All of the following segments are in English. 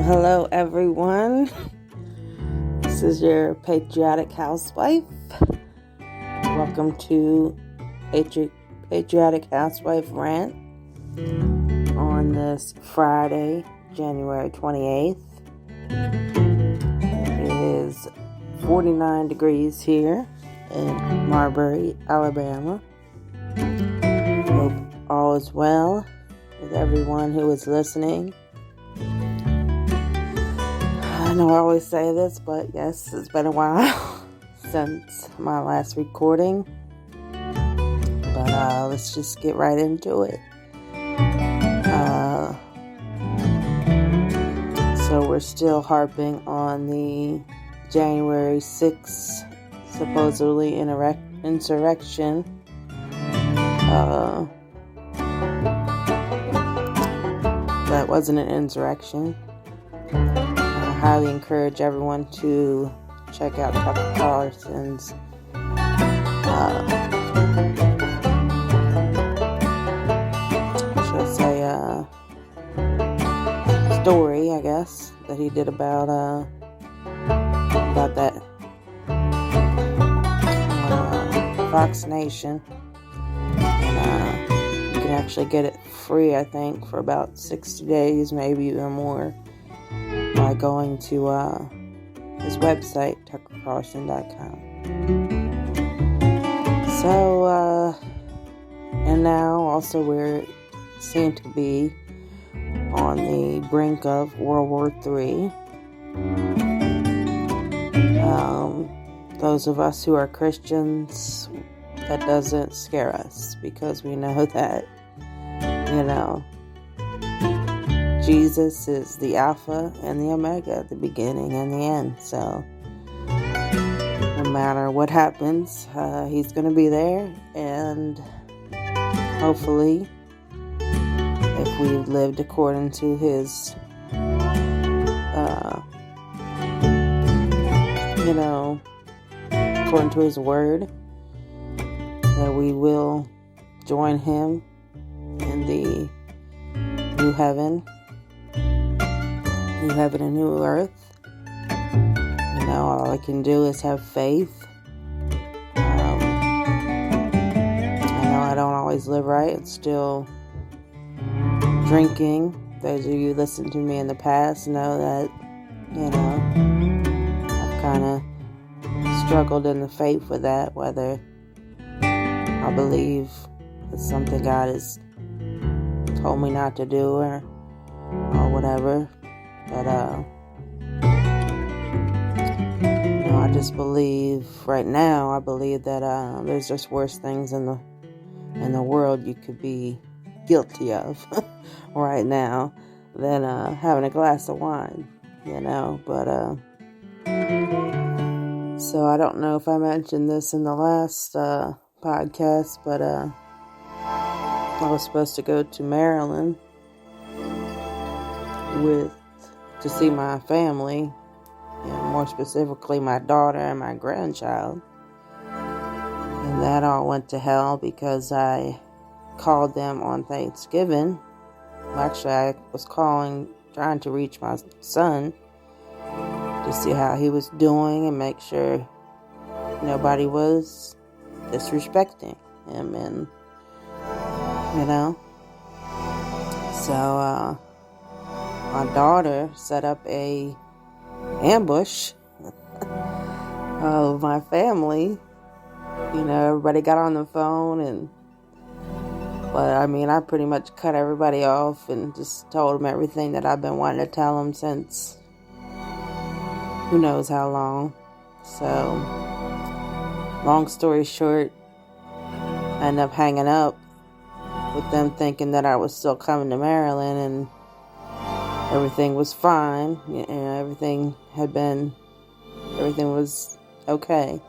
Hello everyone, this is your Patriotic Housewife. Welcome to Patriotic Housewife Rant on this Friday, January 28th. It is 49 degrees here in Marbury, Alabama. Hope all is well with everyone who is listening. I know I always say this, but yes, it's been a while since my last recording. But let's just get right into it. So we're still harping on the January 6th supposedly insurrection. That wasn't an insurrection. I highly encourage everyone to check out Tucker Carlson's story, I guess, that he did about that Fox Nation. And you can actually get it free, I think, for about 60 days, maybe even more, by going to his website, tuckercarlson.com. So, and now also we seem to be on the brink of World War III. Those of us who are Christians, that doesn't scare us, because we know that, Jesus is the Alpha and the Omega, the beginning and the end. So no matter what happens, he's going to be there. And hopefully, if we've lived according to his, according to his word, that we will join him in the new heaven and new earth. All I can do is have faith. I know I don't always live right. It's still drinking. Those of you who listened to me in the past know that, I've kind of struggled in the faith with that, whether I believe it's something God has told me not to do or whatever. But I just believe right now. I believe that there's just worse things in the world you could be guilty of right now than having a glass of wine. But so I don't know if I mentioned this in the last podcast, but I was supposed to go to Maryland to see my family, more specifically my daughter and my grandchild. And that all went to hell because I called them on Thanksgiving. Well, actually, I was trying to reach my son to see how he was doing and make sure nobody was disrespecting him, and so my daughter set up a ambush of my family. Everybody got on the phone, but I pretty much cut everybody off and just told them everything that I've been wanting to tell them since who knows how long. So, long story short, I ended up hanging up with them thinking that I was still coming to Maryland, and everything was fine. Everything was okay.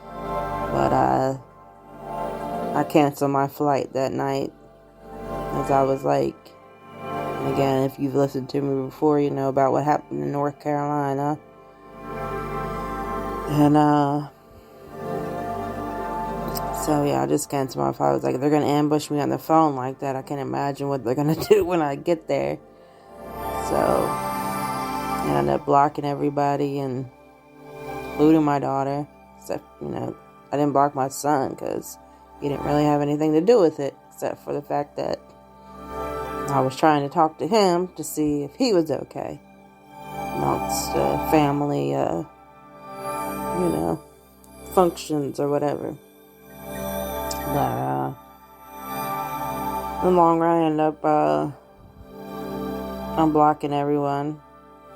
But I canceled my flight that night, as I was like, and again, if you've listened to me before, you know about what happened in North Carolina. And so yeah, I just canceled my flight. I was like, they're gonna ambush me on the phone like that. I can't imagine what they're gonna do when I get there. So I ended up blocking everybody, and including my daughter. Except, I didn't block my son because he didn't really have anything to do with it, except for the fact that I was trying to talk to him to see if he was okay amongst family, functions or whatever. But in the long run, I ended up unblocking everyone.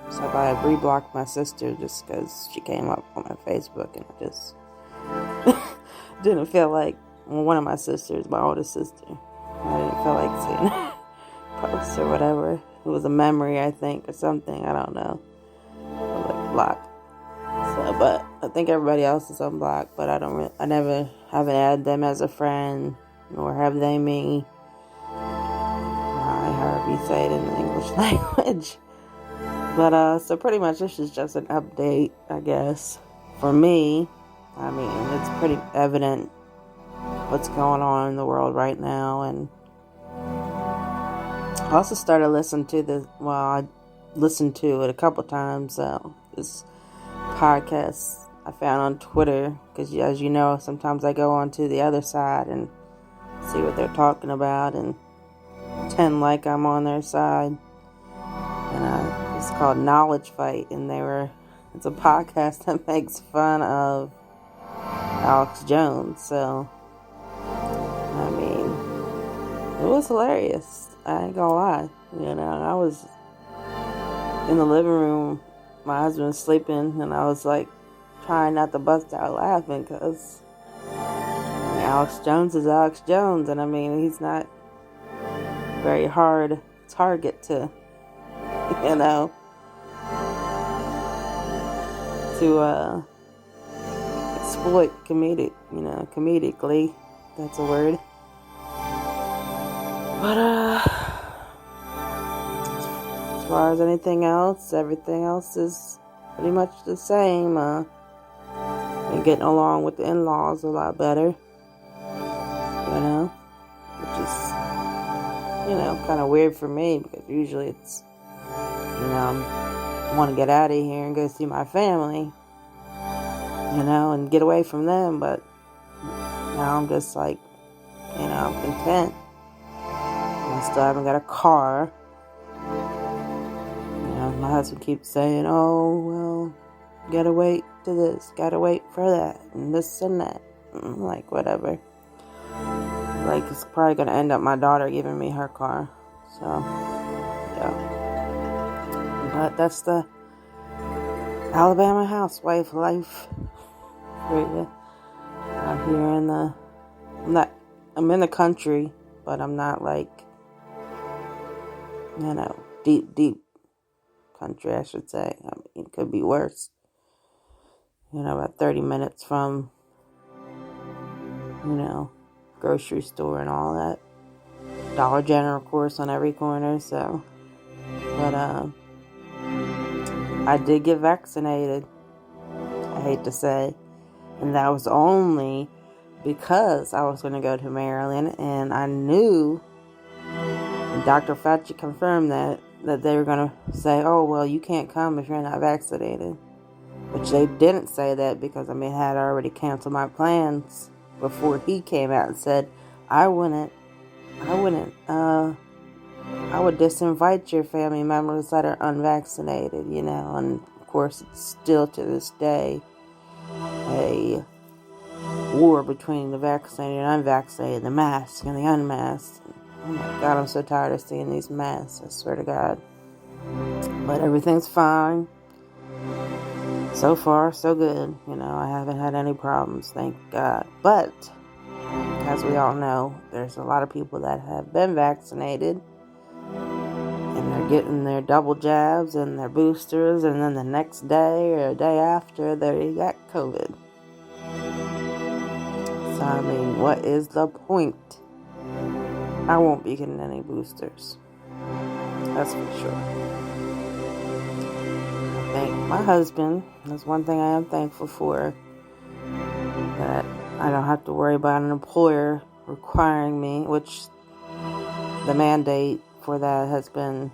So I reblocked my sister just because she came up on my Facebook, and I just didn't feel like, one of my sisters, my oldest sister, I didn't feel like seeing her post or whatever. It was a memory, I think, or something. I don't know. Like blocked. So, but I think everybody else is unblocked, but I haven't added them as a friend, nor have they me. However you say it in the English language. But, so pretty much this is just an update, I guess. For me, I mean, it's pretty evident what's going on in the world right now. And I also started listening to I listened to it a couple times. This podcast I found on Twitter, because as you know, sometimes I go on to the other side and see what they're talking about and pretend like I'm on their side. And it's called Knowledge Fight, and it's a podcast that makes fun of Alex Jones. So, I mean, it was hilarious. I ain't gonna lie. I was in the living room, my husband was sleeping, and I was like trying not to bust out laughing because Alex Jones is Alex Jones, and I mean, he's not a very hard target to exploit comedically. That's a word. But as far as everything else is pretty much the same. Been getting along with the in-laws a lot better. Which is kind of weird for me, because usually it's I want to get out of here and go see my family, and get away from them. But now I'm just like, I'm content. I still haven't got a car. My husband keeps saying, oh, well, gotta wait to this, gotta wait for that, and this and that. I'm like, whatever. Like, it's probably gonna end up my daughter giving me her car. So, yeah. But that's the Alabama housewife life for you. Out here I'm in the country, but I'm not like, deep country, I should say. I mean, it could be worse. About 30 minutes from, grocery store and all that. Dollar General, of course, on every corner. So, but I did get vaccinated, I hate to say, and that was only because I was going to go to Maryland, and I knew, and Dr. Fauci confirmed that they were going to say, oh, well, you can't come if you're not vaccinated. Which they didn't say that, because I had already canceled my plans before he came out and said, I would disinvite your family members that are unvaccinated, and of course it's still to this day a war between the vaccinated and unvaccinated, the masked and the unmasked. Oh my God, I'm so tired of seeing these masks, I swear to God. But everything's fine. So far, so good. I haven't had any problems, thank God. But, as we all know, there's a lot of people that have been vaccinated, and they're getting their double jabs and their boosters, and then the next day or a day after, they got COVID. So, what is the point? I won't be getting any boosters. That's for sure. Thank my husband. That's one thing I am thankful for. That I don't have to worry about an employer requiring me, which the mandate for that has been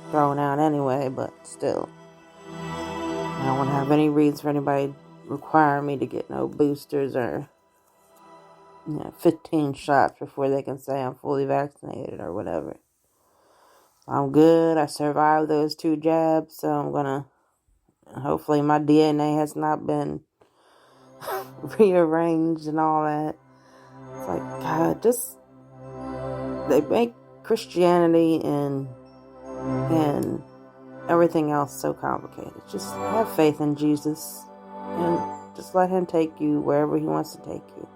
thrown out anyway, but still. I don't have any reasons for anybody requiring me to get no boosters or 15 shots before they can say I'm fully vaccinated or whatever. I'm good. I survived those 2 jabs, so I'm gonna, hopefully my DNA has not been rearranged and all that. It's like, God, just, they make Christianity and everything else so complicated. Just have faith in Jesus and just let him take you wherever he wants to take you.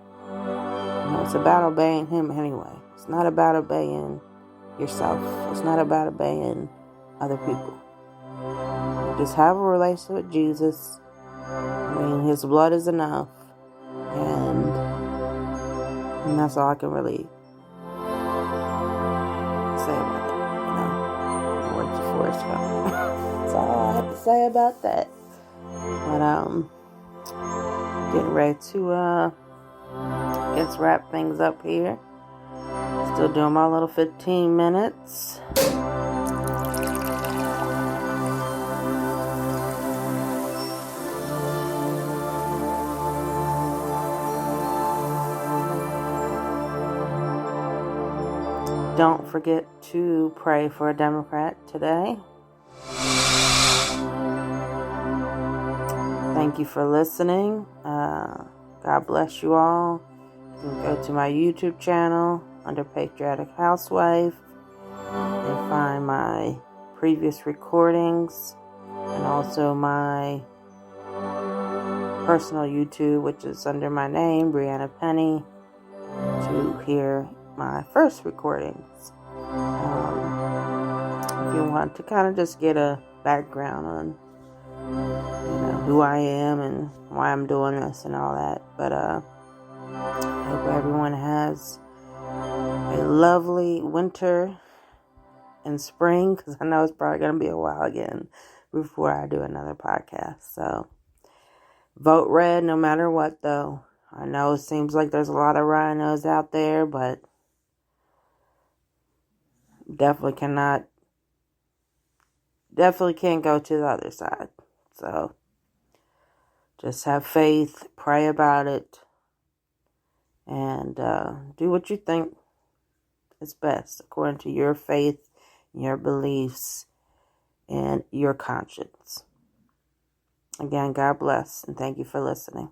It's about obeying him anyway. It's not about obeying yourself. It's not about obeying other people. You just have a relationship with Jesus. I mean, his blood is enough. And that's all I can really say about it. Words before it's gone. That's all I have to say about that. But getting ready to let's wrap things up here. Still doing my little 15 minutes. Don't forget to pray for a Democrat today. Thank you for listening. God bless you all. You can go to my YouTube channel under Patriotic Housewife and find my previous recordings and also my personal YouTube, which is under my name, Brianna Penny, to hear my first recordings. If you want to kind of just get a background on who I am and why I'm doing this and all that. But I hope everyone has a lovely winter and spring, because I know it's probably going to be a while again before I do another podcast. So vote red no matter what, though. I know it seems like there's a lot of rhinos out there, but definitely can't go to the other side. So just have faith, pray about it, and do what you think is best according to your faith, your beliefs, and your conscience. Again, God bless, and thank you for listening.